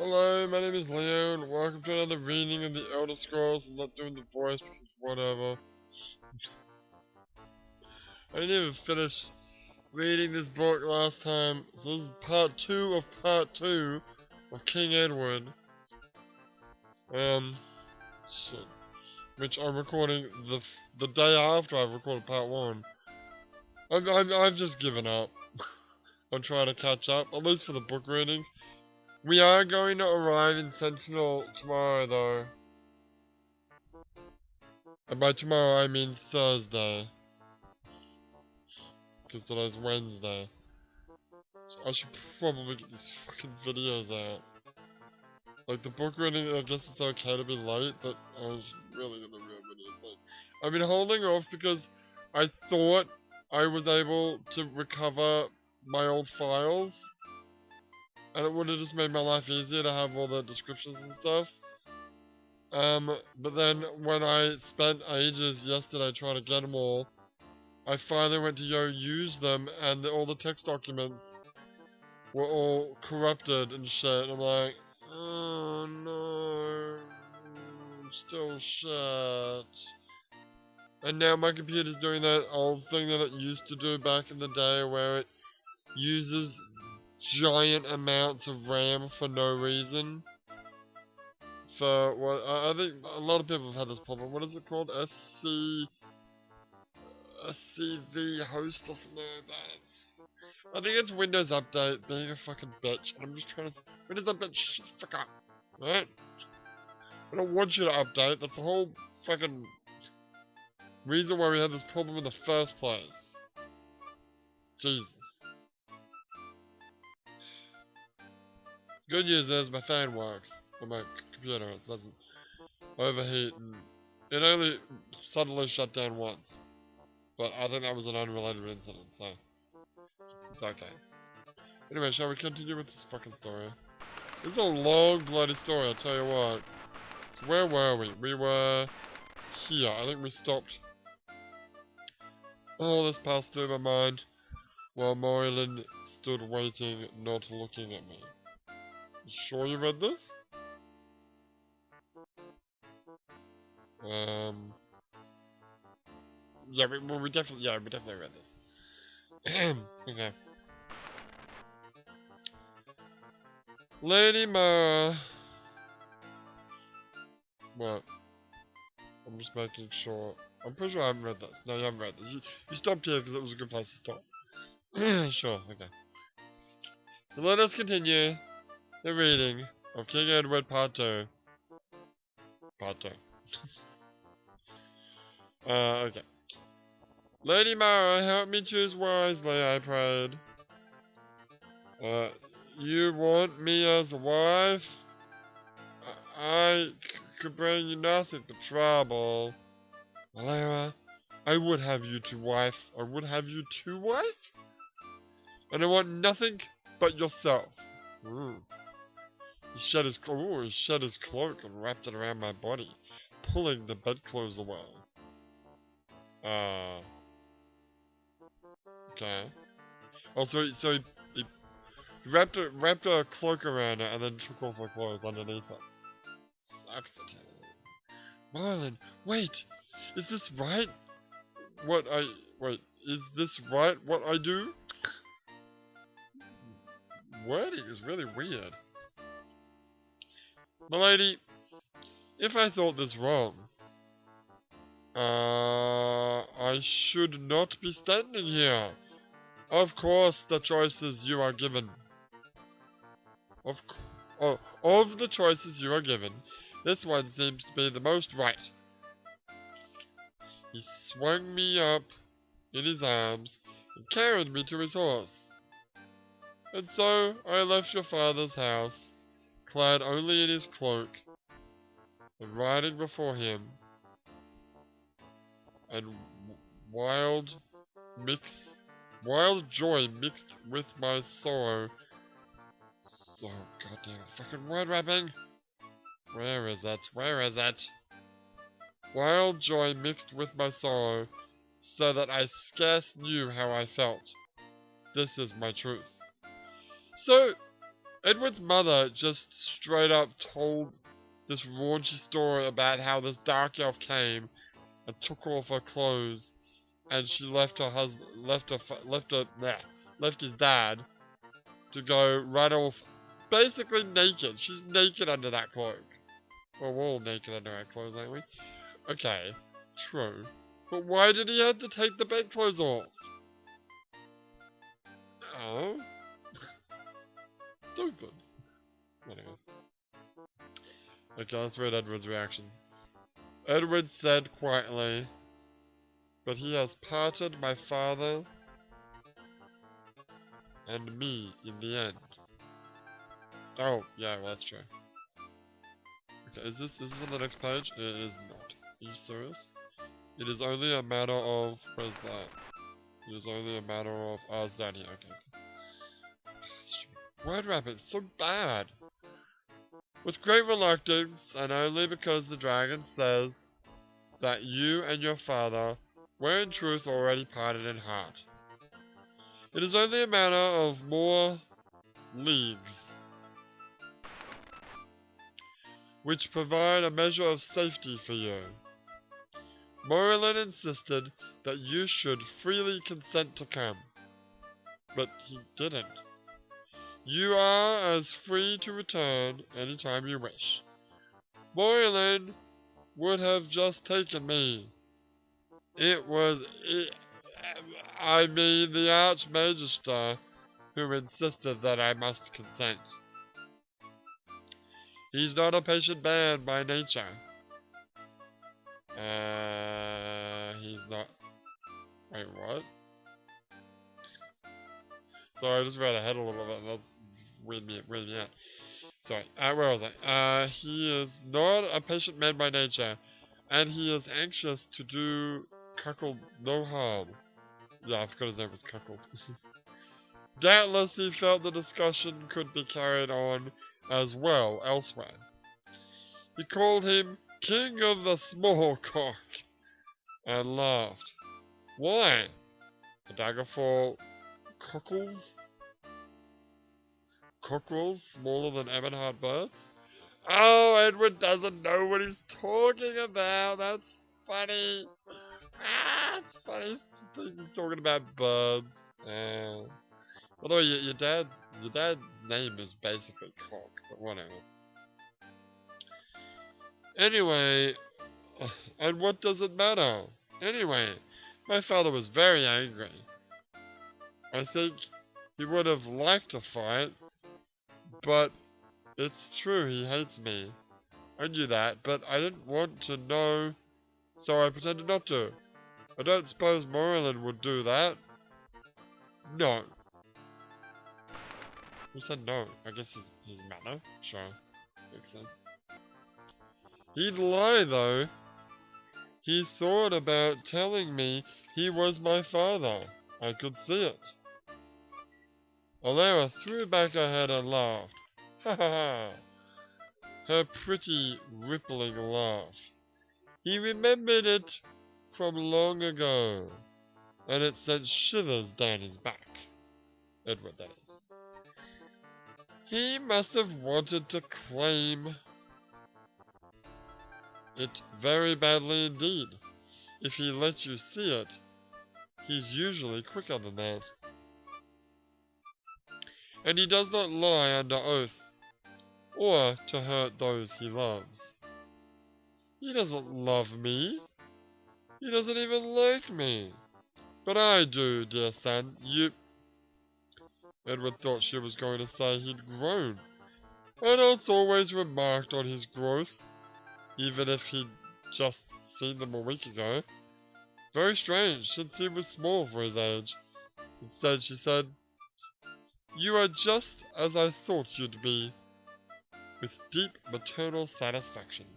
Hello, my name is Leo, and welcome to another reading of the Elder Scrolls. I'm not doing the voice, because whatever. I didn't even finish reading this book last time, so this is part 2 of part 2 of King Edward. Shit. Which I'm recording the day after I've recorded part 1. I've just given up. I'm trying to catch up, at least for the book readings. We are going to arrive in Sentinel tomorrow, though. And by tomorrow, I mean Thursday. Because today's Wednesday. So I should probably get these fucking videos out. Like, the book reading, I guess it's okay to be late, but I was really get the real videos late. I've been holding off because I thought I was able to recover my old files. And it would have just made my life easier to have all the descriptions and stuff. But then when I spent ages yesterday trying to get them all, I finally went to go use them, and all the text documents were all corrupted and shit. I'm like, oh no, still shit. And now my computer's doing that old thing that it used to do back in the day, where it uses giant amounts of RAM for no reason. For what I think a lot of people have had this problem. What is it called? SCV host or something like that. I think it's Windows Update being a fucking bitch. And I'm just trying to Windows Update, shut the fuck up, right? I don't want you to update. That's the whole fucking reason why we had this problem in the first place. Jesus. Good news is my fan works on my computer. It doesn't overheat, and it only suddenly shut down once. But I think that was an unrelated incident, so it's okay. Anyway, shall we continue with this fucking story? This is a long bloody story, I'll tell you what. So where were we? We were here. I think we stopped. All this passed through my mind while Moylan stood waiting, not looking at me. You sure you read this? Yeah, we definitely read this. Okay. Lady Mara. What? I'm just making sure. I'm pretty sure I haven't read this. No, you haven't read this. You stopped here because it was a good place to stop. Sure, okay. So let us continue the reading of King Edward Part 2. Part 2. Okay. Lady Mara, help me choose wisely, I prayed. You want me as a wife? I could bring you nothing but trouble. Malera, I would have you to wife. I would have you to wife? And I want nothing but yourself. Ooh. He shed his cloak and wrapped it around my body, pulling the bedclothes away. Okay. Oh, so he wrapped a cloak around it and then took off her clothes underneath it. Sucks it. Marlon, wait! Is this right? Is this right what I do? Wording is really weird. Milady, if I thought this wrong, I should not be standing here. Of course, the choices you are given. Of the choices you are given, this one seems to be the most right. He swung me up in his arms and carried me to his horse. And so I left your father's house, clad only in his cloak, and riding before him, and wild joy mixed with my sorrow. So goddamn fucking word wrapping. Where is it? Where is it? Wild joy mixed with my sorrow, so that I scarce knew how I felt. This is my truth. So, Edward's mother just straight up told this raunchy story about how this dark elf came and took off her clothes, and she left her husband, left his dad to go right off, basically naked. She's naked under that cloak. Well, we're all naked under our clothes, aren't we? Okay, true. But why did he have to take the bedclothes off? Oh, stupid. Anyway. Okay, let's read Edward's reaction. Edward said quietly, "But he has parted my father and me in the end." Oh, yeah, well, that's true. Okay, is this on the next page? It is not. Are you serious? It is only a matter of... Where's that? It is only a matter of... Oh, it's down here. Okay. Word wrap, it's so bad. With great reluctance, and only because the dragon says that you and your father were in truth already parted in heart. It is only a matter of more leagues, which provide a measure of safety for you. Morlin insisted that you should freely consent to come, but he didn't. You are as free to return any time you wish. Morlin would have just taken me. I mean the Archmagister who insisted that I must consent. He's not a patient man by nature. He's not... Wait, what? Sorry, I just read ahead a little bit, and that's weirding me out. Sorry, where was I? He is not a patient man by nature, and he is anxious to do Cuckold no harm. Yeah, I forgot his name was Cuckold. Doubtless he felt the discussion could be carried on as well elsewhere. He called him King of the Small Cock, and laughed. Why? The Daggerfall cockles? Cockerels smaller than Ebonheart birds? Oh, Edward doesn't know what he's talking about. That's funny. It's funny. He's talking about birds. Although your dad's name is basically Cock, but whatever. Anyway, and what does it matter? Anyway, my father was very angry. I think he would have liked to fight, but it's true he hates me. I knew that, but I didn't want to know, so I pretended not to. I don't suppose Morlin would do that. No. Who said no? I guess his manner? Sure. Makes sense. He'd lie, though. He thought about telling me he was my father. I could see it. Alara threw back her head and laughed. Ha ha ha. Her pretty, rippling laugh. He remembered it from long ago, and it sent shivers down his back. Edward, that is. He must have wanted to claim it very badly indeed. If he lets you see it, he's usually quicker than that. And he does not lie under oath, or to hurt those he loves. He doesn't love me. He doesn't even like me. But I do, dear son. Edward thought she was going to say he'd grown. Adults always remarked on his growth, even if he'd just seen them a week ago. Very strange, since he was small for his age. Instead, she said, "You are just as I thought you'd be," with deep maternal satisfaction.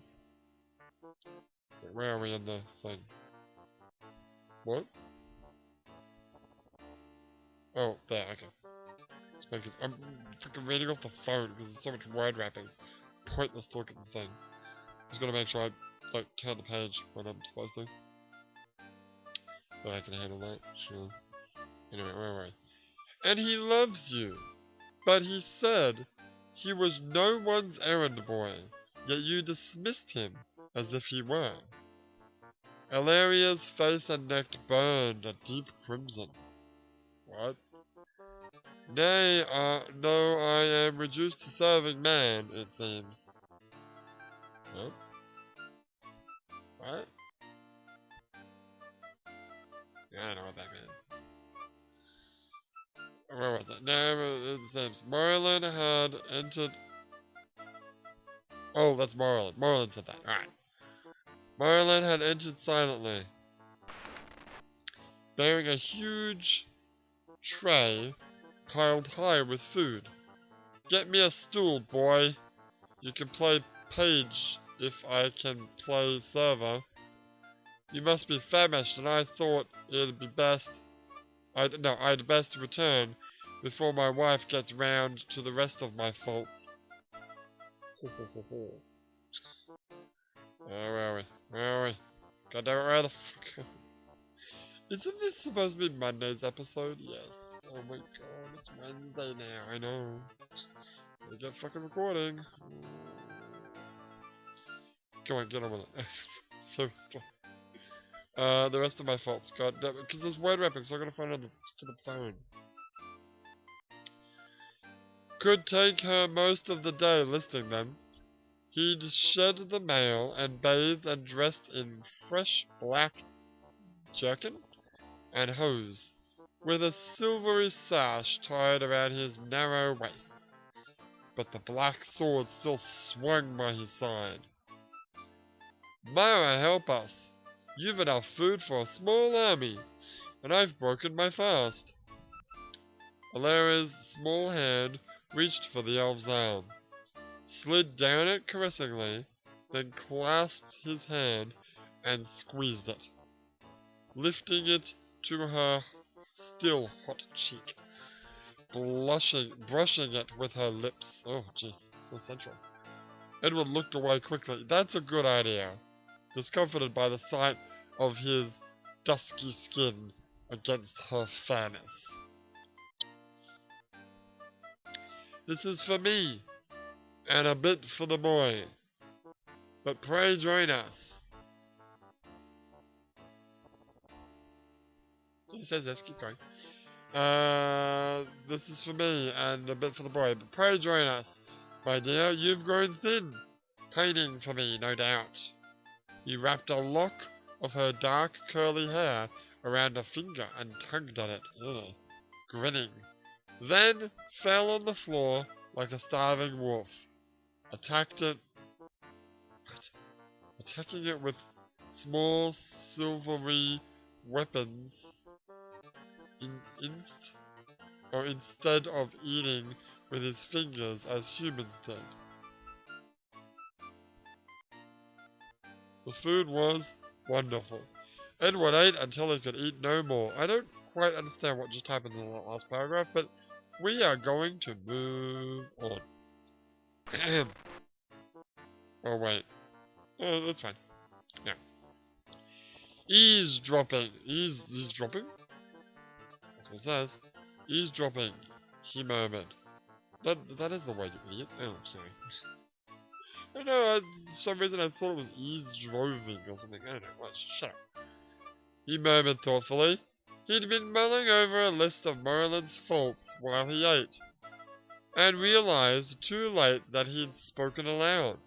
Where are we in the thing? What? Oh, there, okay. I'm freaking reading off the phone because there's so much word wrappings. Pointless to look at the thing. Just gotta make sure I like turn the page when I'm supposed to. But I can handle that, sure. Anyway, where were we? And he loves you. But he said He was no one's errand boy, yet you dismissed him as if he were. Illyria's face and neck burned a deep crimson. What? Nay, no, I am reduced to serving man, it seems. Huh? What? I don't know what that means. Where was it? No, it seems Merlin had entered... Oh, that's Merlin. Merlin said that. Alright. Merlin had entered silently, bearing a huge tray piled high with food. Get me a stool, boy. You can play page if I can play server. You must be famished, and I thought it'd be best... I'd best return before my wife gets round to the rest of my faults. Where are we? Where are we? God damn it, where the fuck? Isn't this supposed to be Monday's episode? Yes. Oh my god, it's Wednesday now, I know. Gotta get fucking recording. Go on, get on with it. Seriously. The rest of my faults, god damn it, because there's word wrapping, so I gotta find another stupid phone. Could take her most of the day listing them. He'd shed the mail and bathed and dressed in fresh black jerkin and hose, with a silvery sash tied around his narrow waist. But the black sword still swung by his side. Myra, help us! You've enough food for a small army, and I've broken my fast. Alara's small hand reached for the elf's arm, slid down it caressingly, then clasped his hand and squeezed it, lifting it to her still hot cheek, brushing it with her lips. Oh, jeez, so sensual. Edward looked away quickly. That's a good idea, discomfited by the sight of his dusky skin against her fairness. This is for me, and a bit for the boy. But pray join us. He says yes, keep going. This is for me, and a bit for the boy. But pray join us. My dear, you've grown thin. Pining for me, no doubt. He wrapped a lock of her dark curly hair around a finger and tugged at it, grinning. Then fell on the floor like a starving wolf. Attacking it with small silvery weapons instead of eating with his fingers as humans did. The food was wonderful. Edward ate until he could eat no more. I don't quite understand what just happened in that last paragraph, but we are going to move on. Oh wait. Oh, that's fine. Yeah. Eavesdropping. Eavesdropping? That's what it says. Eavesdropping, he murmured. That is the word, you idiot. Oh, sorry. I don't know, for some reason I thought it was eavesdroving or something. I don't know. What? Shut up. He murmured thoughtfully. He'd been mulling over a list of Merlin's faults while he ate, and realized too late that he'd spoken aloud.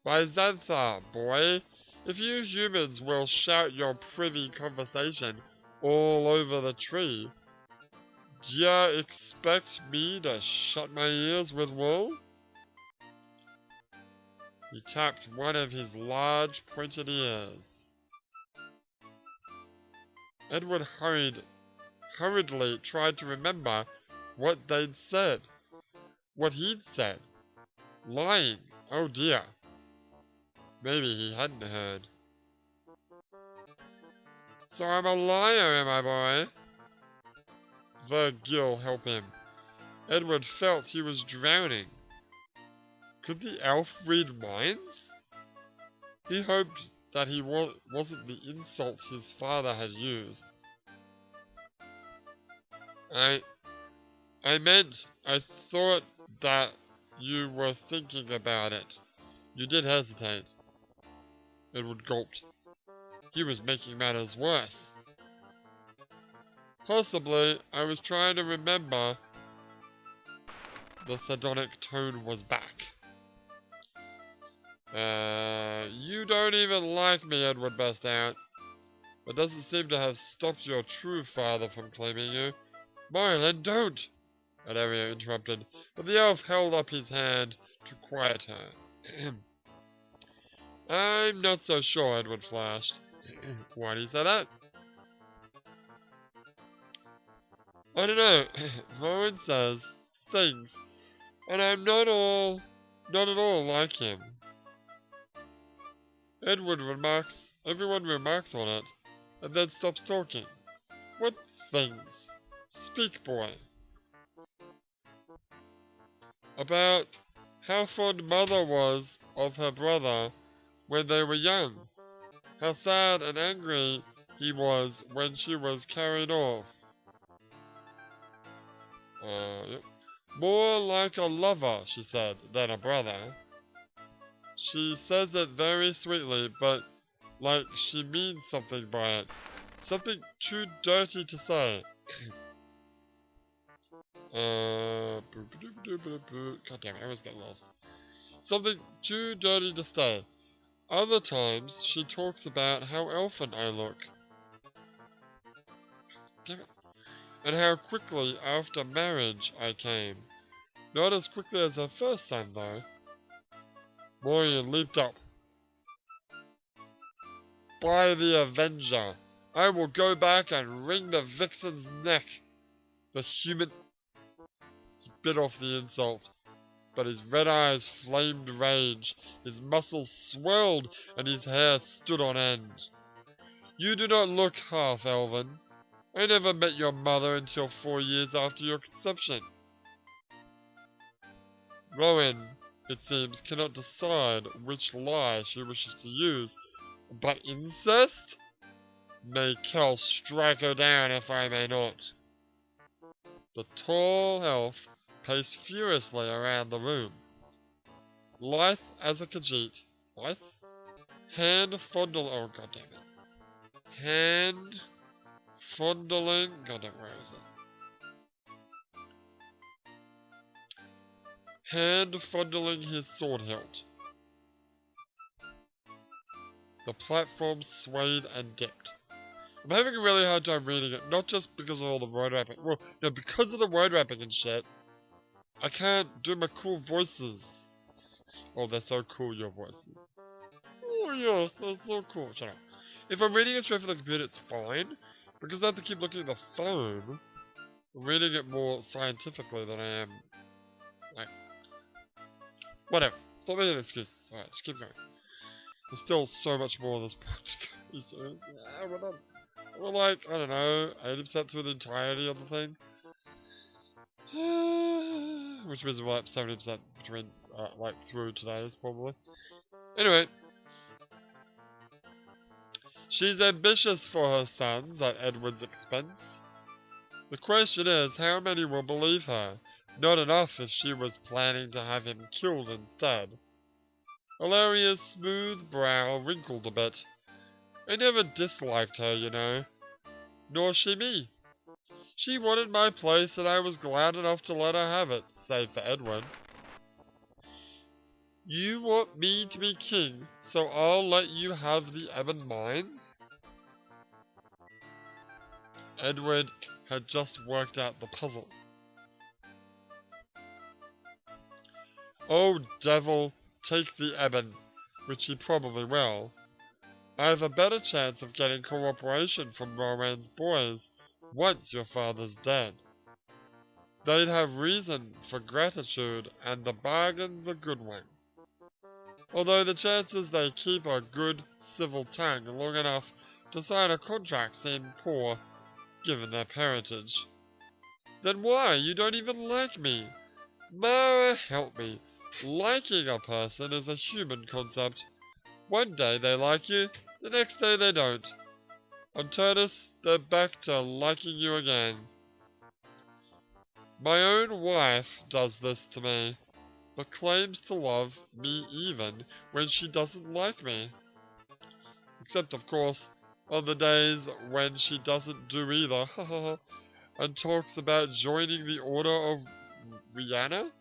By Xanthar, boy, if you humans will shout your privy conversation all over the tree, d'ya expect me to shut my ears with wool? He tapped one of his large pointed ears. Edward hurriedly tried to remember what they'd said. What he'd said. Lying. Oh dear. Maybe he hadn't heard. So I'm a liar, am I, boy? Virgil, help him. Edward felt he was drowning. Could the elf read minds? He hoped that he wasn't the insult his father had used. I meant, I thought that you were thinking about it. You did hesitate. Edward gulped. He was making matters worse. Possibly, I was trying to remember. The sardonic tone was back. You don't even like me, Edward burst out. That doesn't seem to have stopped your true father from claiming you. Marlin, don't! Adaria interrupted, but the elf held up his hand to quiet her. I'm not so sure, Edward flashed. Why do you say that? I don't know. Rowan says things, and I'm not at all like him. Edward remarks, everyone remarks on it, and then stops talking. What things? Speak, boy. About how fond mother was of her brother when they were young. How sad and angry he was when she was carried off. Yep. More like a lover, she said, than a brother. She says it very sweetly, but like she means something by it. Something too dirty to say. God damn it, I always get lost. Something too dirty to say. Other times, she talks about how elfin I look. Damn it. And how quickly after marriage I came. Not as quickly as her first son, though. Morian leaped up. By the Avenger, I will go back and wring the vixen's neck. The human... He bit off the insult, but his red eyes flamed rage, his muscles swelled, and his hair stood on end. You do not look half elven. I never met your mother until 4 years after your conception. Rowan, it seems, cannot decide which lie she wishes to use, but incest? May Kel strike her down if I may not. The tall elf paced furiously around the room. Lithe as a Khajiit. Lithe? Hand fondle. Oh, goddammit. Hand fondling. Goddamn, where is it? Hand fondling his sword hilt. The platform swayed and dipped. I'm having a really hard time reading it, not just because of all the word wrapping. Well, no, because of the word wrapping and shit. I can't do my cool voices. Oh, they're so cool, your voices. Oh, yes, they're so cool. Shut up. If I'm reading it straight from the computer, it's fine. Because I have to keep looking at the phone, I'm reading it more scientifically than I am, like, whatever. Stop making excuses. Alright, just keep going. There's still so much more of this book to go. Are you serious? Yeah, we're done. We're like, I don't know, 80% through the entirety of the thing. Which means we're like 70% between, like, through today's, probably. Anyway. She's ambitious for her sons at Edward's expense. The question is, how many will believe her? Not enough if she was planning to have him killed instead. Alaria's smooth brow wrinkled a bit. I never disliked her, you know. Nor she me. She wanted my place and I was glad enough to let her have it, save for Edward. You want me to be king, so I'll let you have the Ebon Mines? Edward had just worked out the puzzle. Oh, devil, take the Ebon, which he probably will. I have a better chance of getting cooperation from Rowan's boys once your father's dead. They'd have reason for gratitude, and the bargain's a good one. Although the chances they keep a good civil tongue long enough to sign a contract seem poor, given their parentage. Then why? You don't even like me. Mara, help me. Liking a person is a human concept. One day they like you, the next day they don't. On Turnus, they're back to liking you again. My own wife does this to me, but claims to love me even when she doesn't like me. Except, of course, on the days when she doesn't do either, and talks about joining the Order of Rihanna?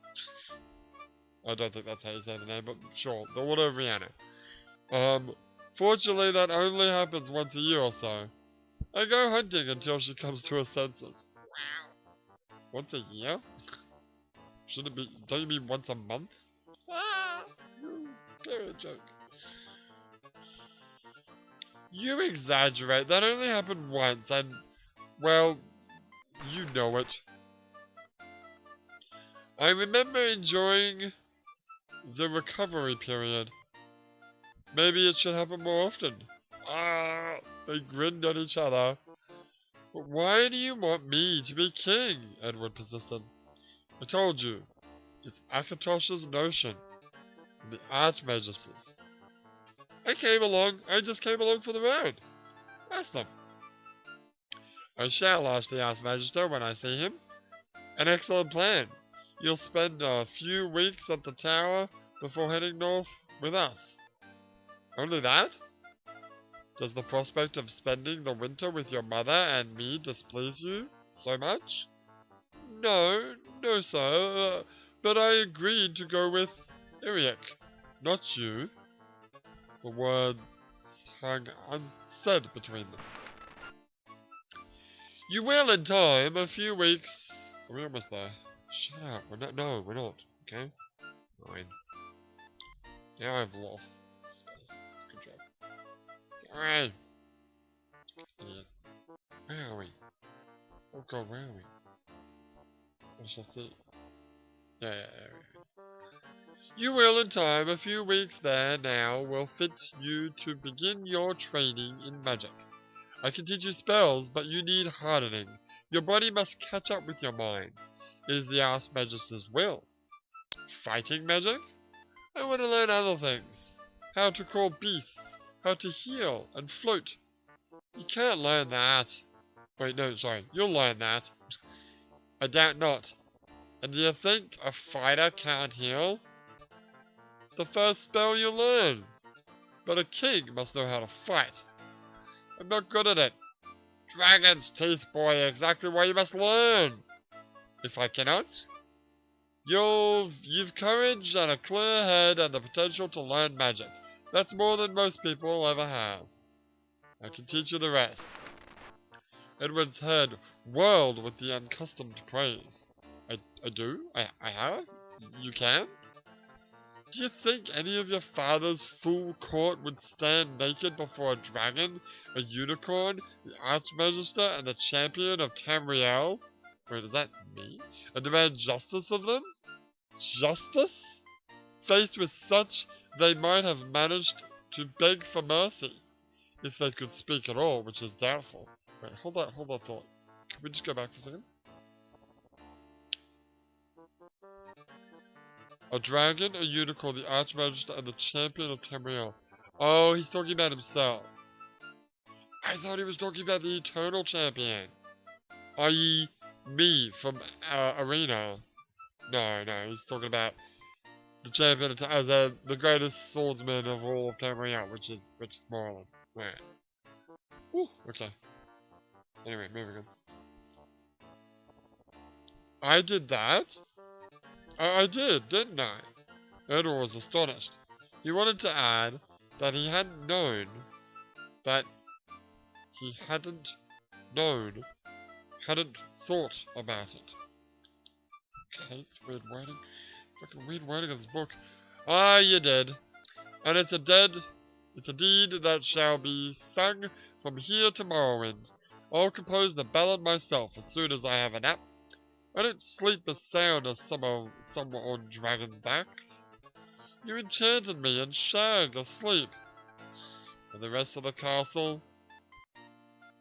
I don't think that's how you say the name, but sure, the Order of Rihanna. Fortunately, that only happens once a year or so. I go hunting until she comes to her senses. Once a year? Should it be? Don't you mean once a month? Ah! Parent joke. You exaggerate. That only happened once, and, well, you know it. I remember enjoying the recovery period. Maybe it should happen more often. Ah! They grinned at each other. But why do you want me to be king? Edward persisted. I told you. It's Akatosh's notion. And the Archmagis's. I just came along for the road. Ask them. I shall ask the Archmagister when I see him. An excellent plan. You'll spend a few weeks at the tower before heading north with us. Only that? Does the prospect of spending the winter with your mother and me displease you so much? No, no, sir, but I agreed to go with Iriak, not you. The words hung unsaid between them. You will in time, a few weeks. Are we almost there? Shut up, we're not, no, we're not, okay? 9. Now I've lost space. Good job. Sorry. Idiot. Where are we? Oh god, where are we? I shall see. Yeah. You will in time, a few weeks there now will fit you to begin your training in magic. I can teach you spells, but you need hardening. Your body must catch up with your mind. It is the Archmagister's will. Fighting magic? I want to learn other things. How to call beasts, how to heal and float. You can't learn that. Wait, no, sorry, you'll learn that. I doubt not. And do you think a fighter can't heal? It's the first spell you learn. But a king must know how to fight. I'm not good at it. Dragon's teeth, boy, exactly what you must learn. If I cannot, you've courage and a clear head and the potential to learn magic. That's more than most people ever have. I can teach you the rest. Edward's head whirled with the unaccustomed praise. I do? I have? You can? Do you think any of your father's full court would stand naked before a dragon, a unicorn, the Archmagister, and the champion of Tamriel? Wait, is that me? And demand justice of them? Justice? Faced with such, they might have managed to beg for mercy. If they could speak at all, which is doubtful. Wait, hold that thought. Can we just go back for a second? A dragon, a unicorn, the Archmagister, and the champion of Tamriel. Oh, he's talking about himself. I thought he was talking about the eternal champion. I.e. me from Arena. No, he's talking about the champion as the greatest swordsman of all of Tamriel, which is Morland. Right. Whew, okay. Anyway, moving on. I did that? I did, didn't I? Edward was astonished. He wanted to add that he hadn't known, hadn't thought about it. Okay, it's weird wording. Fucking weird wording in this book. Ah, you did. And it's a deed that shall be sung from here to Morrowind. I'll compose the ballad myself as soon as I have a nap. I don't sleep as sound as some on dragons' backs. You enchanted me and shagged asleep. And the rest of the castle,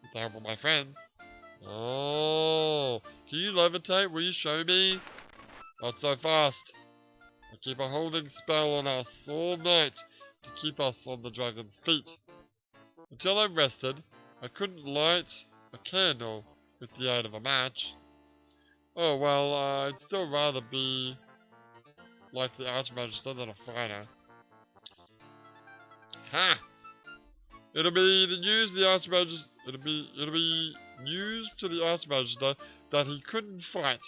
with the help of my friends. Oh, can you levitate? Will you show me? Not so fast. I keep a holding spell on us all night to keep us on the dragon's feet. Until I rested, I couldn't light a candle with the aid of a match. Oh, well, I'd still rather be like the Archmagister than a fighter. Ha! It'll be the news the Archmagister. It'll be news to the Archmagister that he couldn't fight.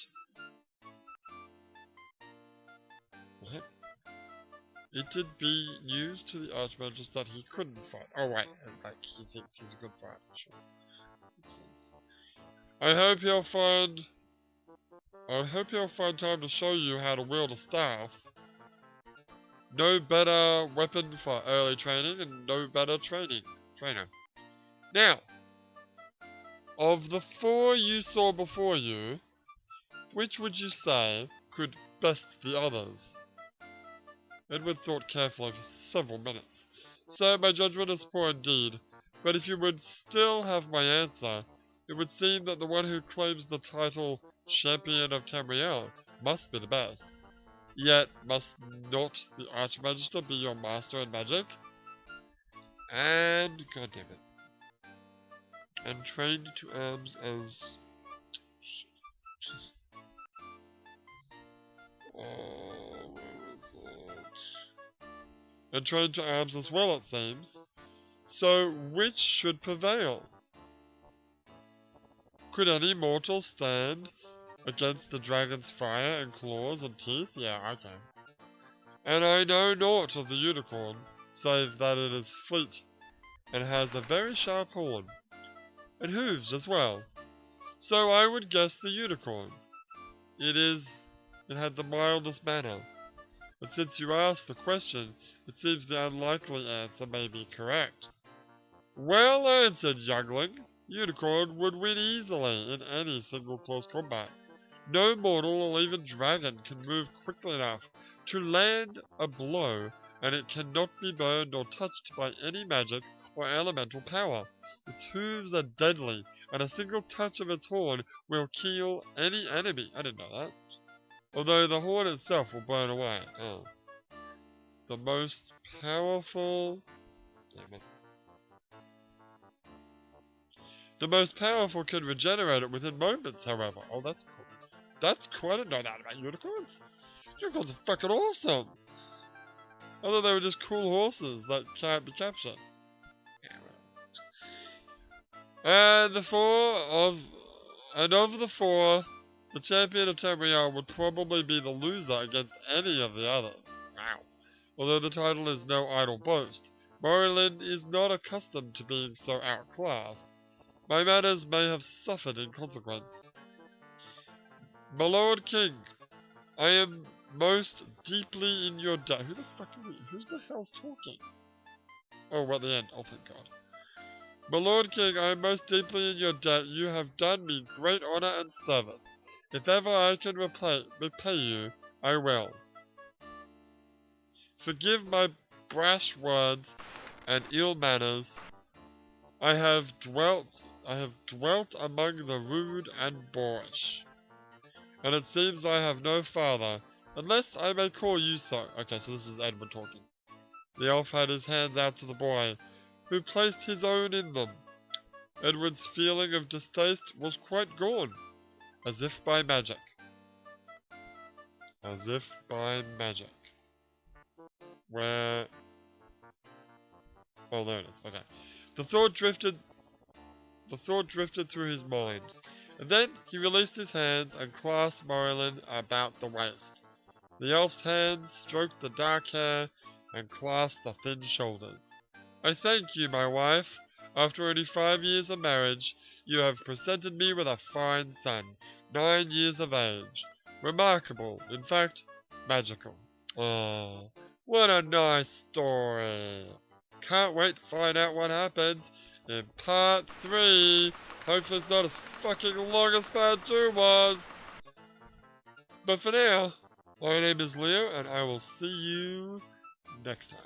What? It'd be news to the Archmagister that he couldn't fight. Oh wait, like he thinks he's a good fighter. Sure, makes sense. I hope he'll find time to show you how to wield a staff. No better weapon for early training and no better trainer. Now, of the 4 you saw before you, which would you say could best the others? Edward thought carefully for several minutes. So my judgment is poor indeed, but if you would still have my answer, it would seem that the one who claims the title Champion of Tamriel must be the best. Yet must not the Archmagister be your master in magic? And goddammit. And trained to arms as... Oh, where was it? And trained to arms as well, it seems. So, which should prevail? Could any mortal stand against the dragon's fire and claws and teeth? Yeah, okay. And I know naught of the unicorn, save that it is fleet, and has a very sharp horn, and hooves as well. So I would guess the unicorn. It had the mildest manner. But since you asked the question, it seems the unlikely answer may be correct. Well answered, youngling. Unicorn would win easily in any single close combat. No mortal or even dragon can move quickly enough to land a blow, and it cannot be burned or touched by any magic or elemental power. Its hooves are deadly, and a single touch of its horn will kill any enemy. I didn't know that. Although the horn itself will burn away. Oh. The most powerful... Damn it. The most powerful can regenerate it within moments, however. Oh, that's cool. That's cool. I didn't know that about unicorns. Unicorns are fucking awesome. I thought they were just cool horses that can't be captured. And of the 4, the champion of Tamriel would probably be the loser against any of the others. Wow. Although the title is no idle boast, Morrigan is not accustomed to being so outclassed. My manners may have suffered in consequence. My Lord King, I am most deeply in your debt. Who the fuck are we? Who's the hell's talking? Oh, we're at the end. Oh, thank God. My Lord King, I am most deeply in your debt. You have done me great honor and service. If ever I can repay you, I will. Forgive my brash words and ill manners. I have dwelt among the rude and boorish. And it seems I have no father, unless I may call you so. Okay, so this is Edward talking. The elf had his hands out to the boy, who placed his own in them. Edward's feeling of distaste was quite gone, as if by magic. As if by magic. Where... Oh, there it is. Okay. The thought drifted through his mind, and then he released his hands and clasped Morrigan about the waist. The elf's hands stroked the dark hair and clasped the thin shoulders. I thank you, my wife. After only 5 years of marriage, you have presented me with a fine son, 9 years of age. Remarkable, in fact, magical. Oh, what a nice story. Can't wait to find out what happens in part 3. Hopefully it's not as fucking long as part 2 was. But for now, my name is Leo, and I will see you next time.